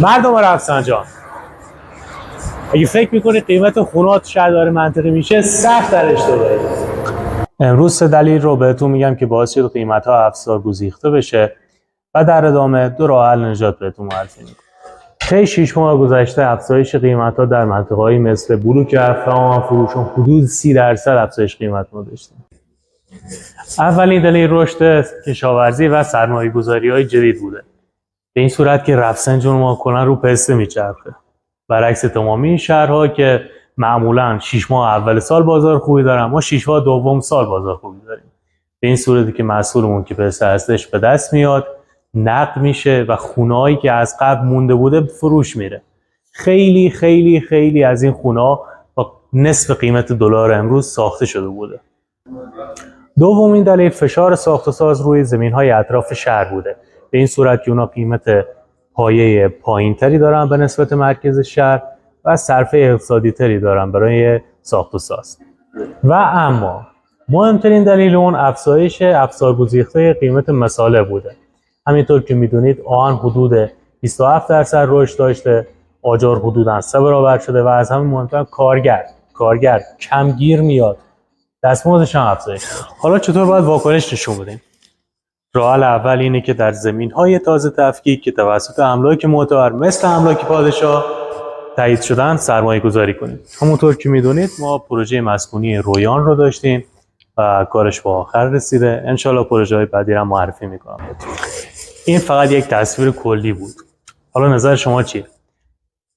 مردم رفسنجان، اگه فکر میکنی قیمت خونات شاید داره منطقی میشه، سخت در اشتباهی. امروز 3 دلیل رو بهتون میگم که باعث شد قیمت ها افزار گسیخته بشه و در ادامه 2 راه حل نجات بهتون معرفی میکنم. طی 6 ماه گذشته افزایش قیمت ها در منطقه‌های مثل بلوک افغان فروشون حدود 30% افزایش قیمت ما داشتیم. اولین دلیل رشد کشاورزی و سرمایه‌گذاری‌های جدید بوده. به این صورت که رفسنجان ما کلا رو پسته میچرخه. برعکس تمامی این شهرها که معمولاً 6 ماه اول سال بازار خوبی دارن، ما 6 ماه دوم سال بازار خوبی داریم. به این صورتی که محصولمون که پسته هستش به دست میاد، نقد میشه و خونه‌هایی که از قبل مونده بوده فروش میره. خیلی خیلی خیلی از این خونه‌ها با نصف قیمت دلار امروز ساخته شده بوده. دومین دلیل فشار ساخت و ساز روی زمین‌های اطراف شهر بوده. به این صورت که اونا قیمت پایه پایین‌تری دارن به نسبت مرکز شهر و صرفه اقتصادی تری دارن برای ساخت و ساز. و اما مهمترین دلیل اون افزایش افزارگسیخته قیمت مصالح بوده. همینطور که میدونید آهن حدود 27% رشد داشته، آجر حدوداً 3 برابر شده و از همین مهمتر کارگر کمگیر میاد، دستمزدش هم افزایش. حالا چطور باید واکنش نشون بدیم؟ راه حل اول اینه که در زمین‌های تازه تفکیک که توسط املاک معتبر مثل املاک پادشاه تایید شدن سرمایه گذاری کنیم. همونطور که میدونید ما پروژه مسکونی رویان رو داشتیم و کارش به آخر رسیده. انشالله پروژه های بعدی رو معرفی میکنم. این فقط یک تصویر کلی بود. حالا نظر شما چیه؟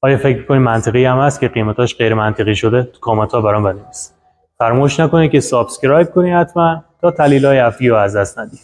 آیا فکر می‌کنید منطقی هم هست که قیمتاش غیر منطقی شده؟ تو کامنت ها برام بنویس. فراموش نکنید که سابسکرایب کنید حتما تا تحلیل‌های افقی رو از دست ندید.